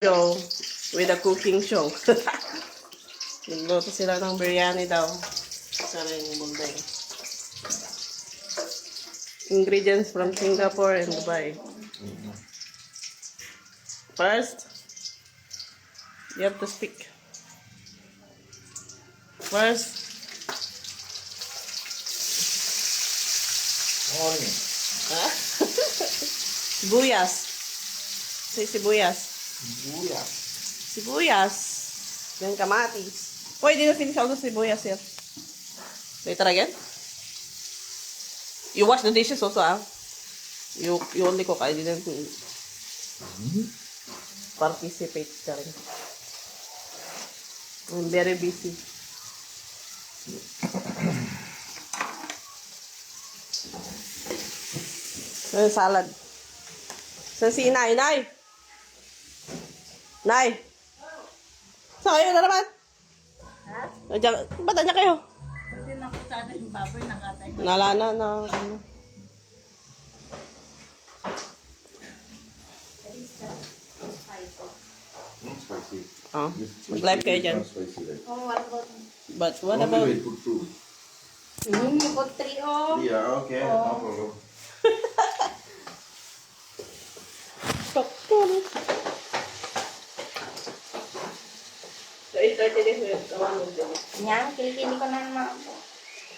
Go with a cooking show. Nagluto sila ng biryani daw. Sa rin bulday. Ingredients from Singapore and Dubai. First, you have to speak. First, Morning. huh? Sibuyas. Say sibuyas. Buya. Sibuyas. Then kamatis. Why did you finish all the sibuyas yet? Later again? You wash the dishes also, ah? You only cook. I didn't participate ka rin. I'm very busy. Salad. Saan si Inay? Inay! Nay! Saan kayo na naman? Ha? Nandiyan, ba't nandiyan kayo? Kasi nakusada yung baboy nakatay. Nalana na. Spicy. Oh, mag-live kayo dyan. Spicy, right? Oh, what about... But what about... Wait, put two. You put 3 oh. Yeah, okay. No problem. So, 8:30 din yun. Tawag mo din. Yan, kilikili ko na naman.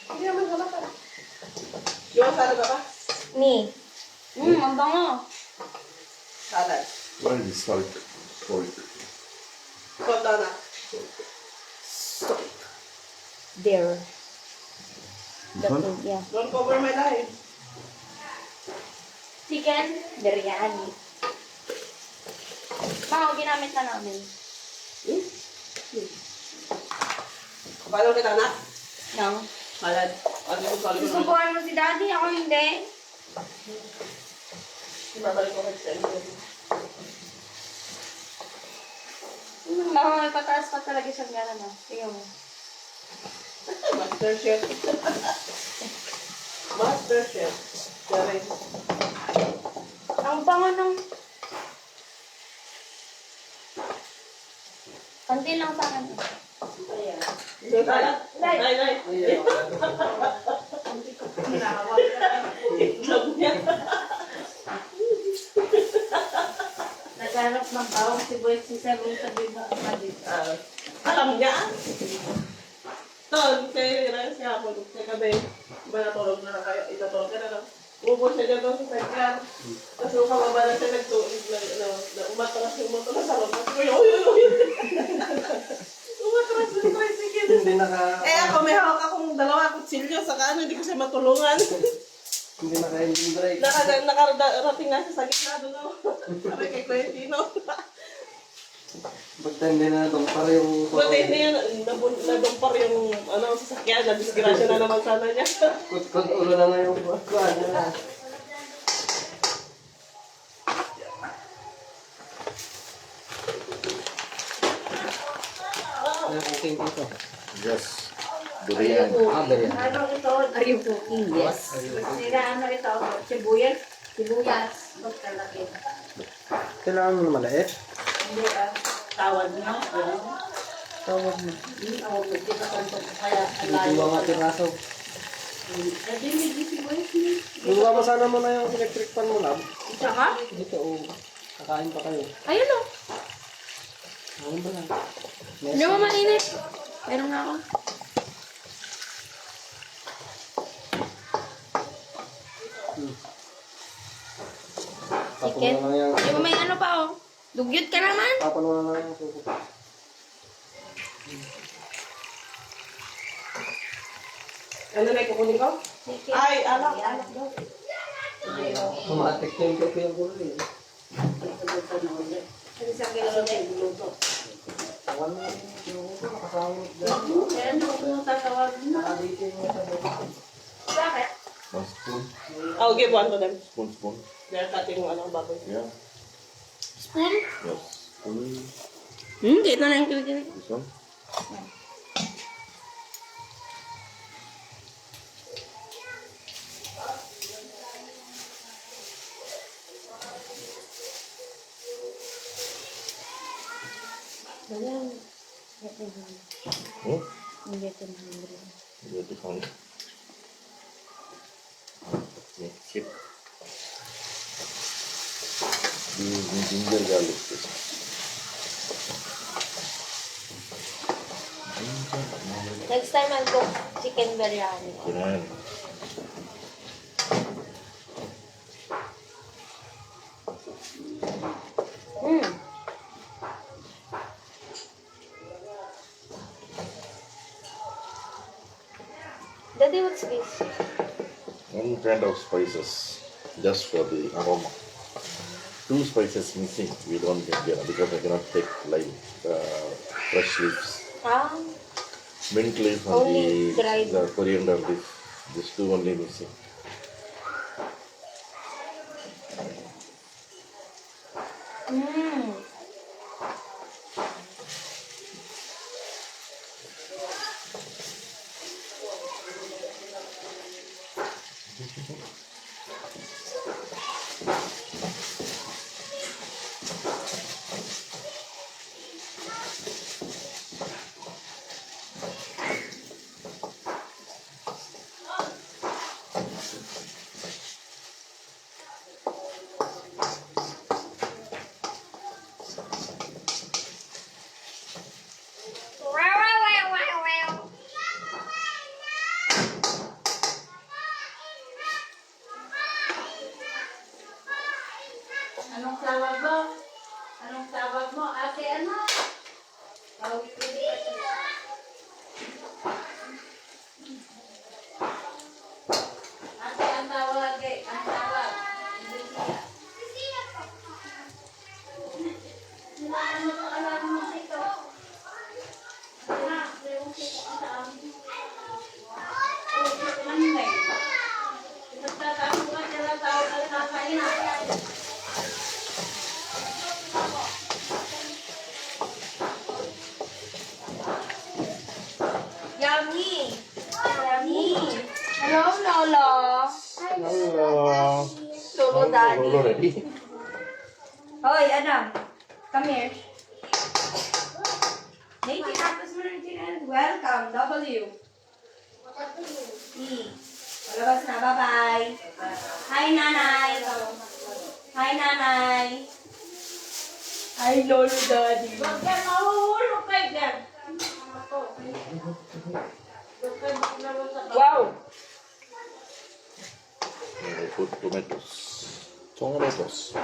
Hindi naman wala ka. Yung salad ba ba? Ni. Ang bango. Salad. What is this? Salt. Salt. Salt down na. There. This one? Yeah. Don't cover my life. Chicken, biryani. Mga ginamit na namin. Paano kita na? No. Salad. Ano yung salad? Susubukan mo si daddy, ako hindi. Ibabalik ko kay Sally. May pataas pa talaga siyang gano'n na. Tingnan mo. Master Chef. Master Chef. Sorry. Ang bango ng... Kanti lang sa akin. Yung salad? Nay, nay. Itlog niya. Naghanap ng bawang si Boy si Sabi sabi mo Alam niya. Ton, kaya rin siya ako. Kaya kami, iba natulog na lang kayo. Itatulog ka na lang. Ubus siya dyan doon sa sidecar. Tapos nung kababa na siya umatras yung motor na sa loob. Uy! Umatras yung tricycle. Hindi Eh ako, may hawak akong dalawa kutsilyo. Saka hindi ko siya matulungan. hindi naka-engine brake. Nakarating na siya sa gitna doon. Sabi kay Kuya Tino. Pagka hindi na dumpar yung... Buti hindi yan, nadumpar yung sasakyan. Nadisgrasya na naman sana niya. Kut ulo na nga yung kuhan niya. Ano yung cooking dito? Yes. Durian. Durian. Ano ito? Are you cooking? Yes. Sila ano ito? Sibuyas. Sibuyas. Magkalaki. Kailangan mo na maliit. Hindi tawad nyo. Tawag mo. Hindi ka kaya Dua mga piraso. hindi sibuyas niya. Dua mo sana mo na yung electric fan mo lang. Tsaka? Dito o. Kakain pa kayo. Ayun o. Kain ba lang? Hindi mo mainit. Meron nga ako. Tapon Chicken? mo na lang Hindi mo may ano pa oh. Dugyot ka naman. Tapon mo na lang yung suko. Ano na kukunin ko? Chicken. Ay, alak daw. Kumatik yung pepe yung kulo eh. Isang kilo na yung luto. Tawan mo yung kulo. Nakasawag dyan. Kaya ano kung tatawag na. Nakadito yung sa baba. Bakit? One spoon. I'll give one to them. Spoon. They're cutting baboy. Yeah. Spoon? Yes. Spoon. Kita na yung kilikili. This one. Wala. Hmm? Hindi ito hungry. Beautiful. Mix it. Using ginger garlic paste. Next time I'll cook chicken biryani. Yan. Hmm. Daddy, what's this? One kind of spices just for the aroma. Two spices missing. We don't get because I cannot take like fresh leaves. Ah, Mint leaf and Only dried. the coriander leaf. These two only missing. hmm. Anong tawag mo? Anong tawag mo? Ate, ano? Tawag ko din. Ate, ang tawag eh. Ang tawag. Hindi siya. Ano ko alam mo ito? Yummy! Yummy! Hello, Lolo! Hello. Lolo Daddy. Already? Hoy, Adam. Come here. Native tapos mo rin chicken. Welcome. W. E. Palabas na. Bye-bye. Hi, Nanay. Hi, Nanay. Hi, Lolo Daddy. Huwag yan, mahuhulog kayo dyan. Wow. I put tomatoes. Tomatoes.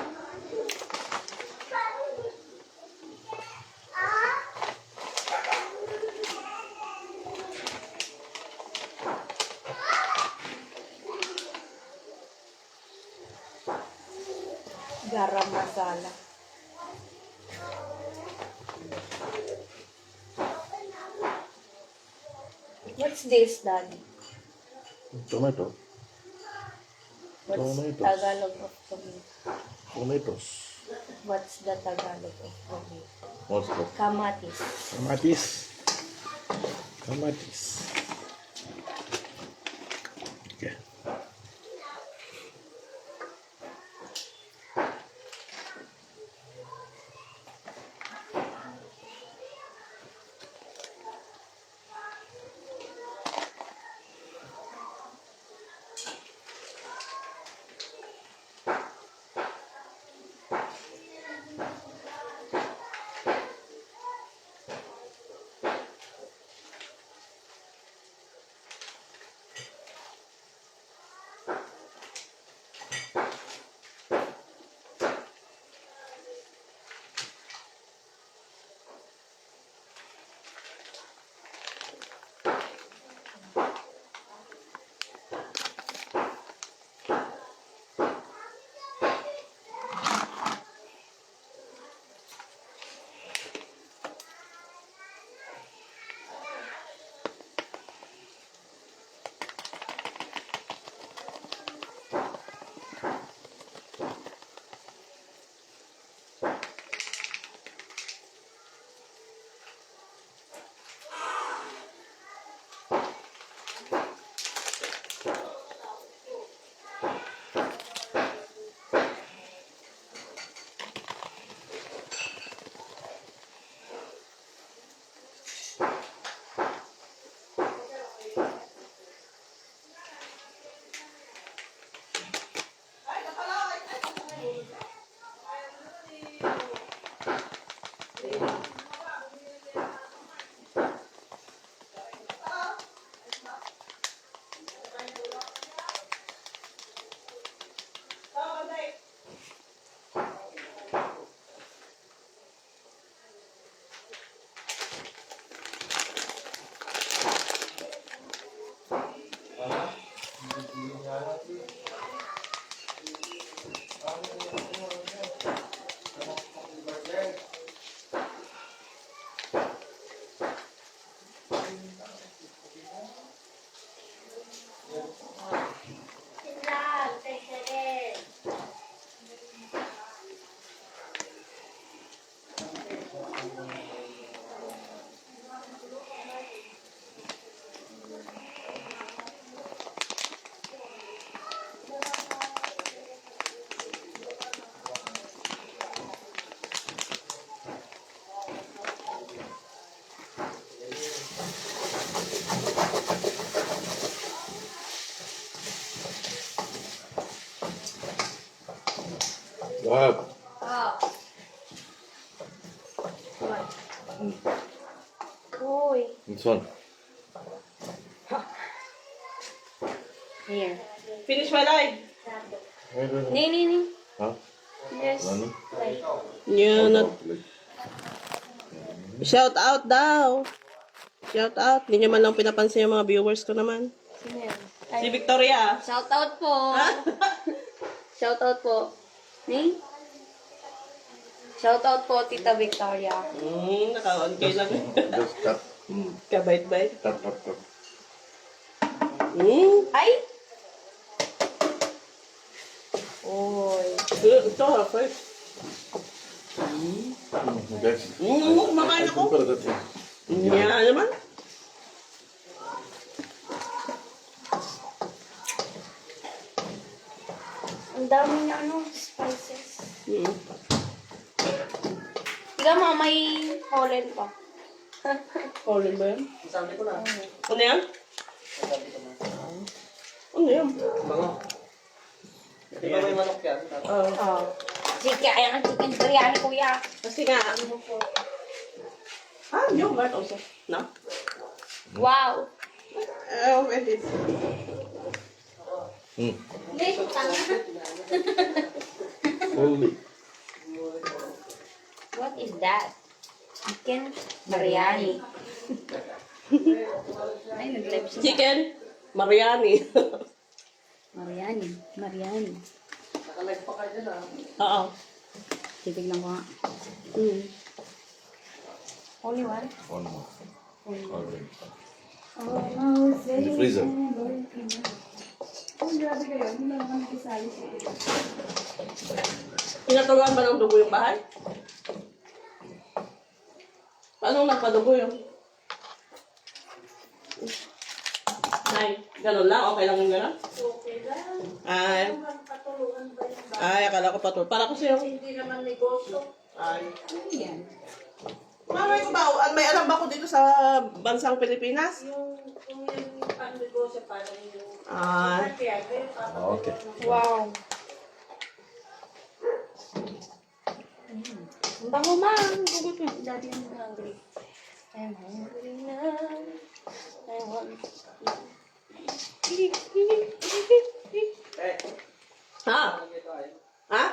Garam masala. What's this, Daddy? Tomato. What's Tomatoes. Tagalog of tomato? Tomatoes. What's the Tagalog of tomato? What's that? Kamatis. Kamatis. Kamatis. Okay. What? Oh. Uy. This one. Here. Finish my live. Wait. Nee. Huh? Yes. Nani? Like, Yun. Hold on, like. Shout out daw. Shout out. Hindi nyo man lang pinapansin yung mga viewers ko naman. sino yan? Si Victoria. Shout out po. Shout out po. Nee? Shout out po, Tita Victoria. Naka-on kayo lang. Just cut. Kabait-bait. Cut. Ay! Uy. Ito ha, first. Guys. Kumakain ako. Prepare that thing. Yan naman. Ang dami niya spices. Tiga mo, may pollen pa. Colin ba yan? Sabi ko na. Ano yan? Sabi ko na. Ano yan? Bango. Di ba may manok yan? Oh. Sige, kaya ang chicken biryani, kuya. Kasi nga, yogurt also. No? Wow. And this. Holy. What is that? Chicken biryani. Ay, nag-live siya. Chicken, Mariani. Mariani. Nakalive pa kayo dyan Oo. Titignan ko nga. Only one? One more. Okay. Oh, In the freezer. Ang grabe kayo. Hindi na naman nakisali siya. Pinaturuan ba ng dugo yung bahay? Paano nagpadugo yun? Ay, ganun lang? Okay lang yung ganun? Okay lang. Patulungan ba yung Ay, akala ko patul. Para kasi yung... Hindi naman negosyo. Ay. Ano yan? Mamay ko ba? May alam ba ako dito sa bansang Pilipinas? Kung yung pang-negosyo, parang yung... Ay. Okay. Wow. Ang bango, ma'am. Gugot mo. Daddy, I'm hungry. I'm hungry now. I want... Ha? Ito ay. Ha?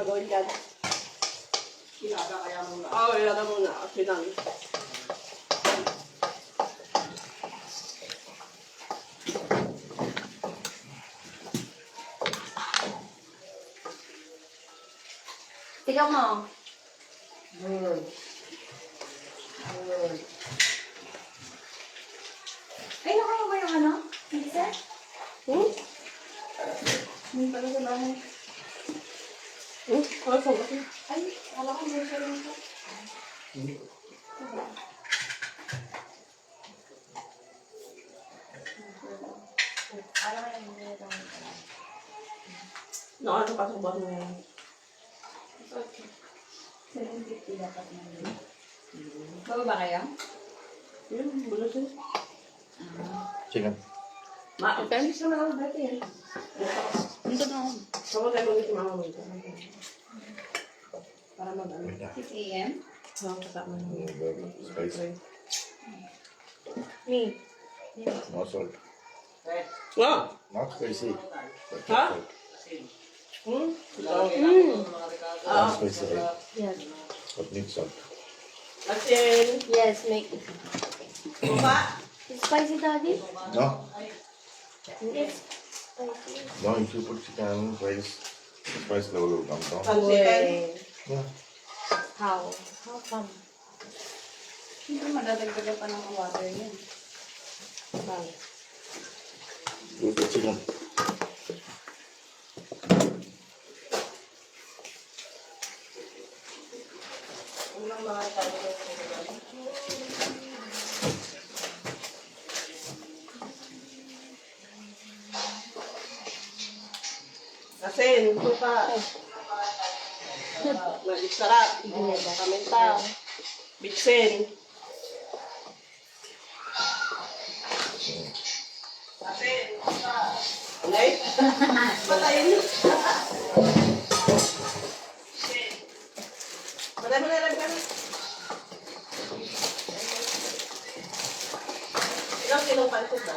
Gawin dyan. Ilaga kaya muna. Oo, ilaga muna. Sinang. Tingnan mo. Ay, nakaya ba yung ano? Pizza? Hindi pala sa bahay. Ay, wala ko meron sa rin ko. Parang kaya meron ko. Ano pasok ba mo yan? 750 dapat na rin. Bago ba kayo? Yun, bulas yun. Chicken. Service naman ako dati eh. Dito na ako. Kapag tayo ulit yung mama mo ito. Para mag-ano. 6 a.m.? Oo, kasama mo. Spicy. Me. No salt. Wow! Not spicy. But Huh? salt. Ah, Not spicy, right? Yes. But need salt. asin. Yes, make it. Kupa. Spicy, Daddy? No? Yes. Spicy. No, if you put chicken, rice, the spice level will come down. Pansikan. Yeah. How? How come? Hindi madadagdagan pa ng water yan. Do the chicken. Asin, suka. Magic sarap. Paminta. Bitsin. Ay, patayin niyo. Patay mo na lang kami. Ilang kilong pansit ba?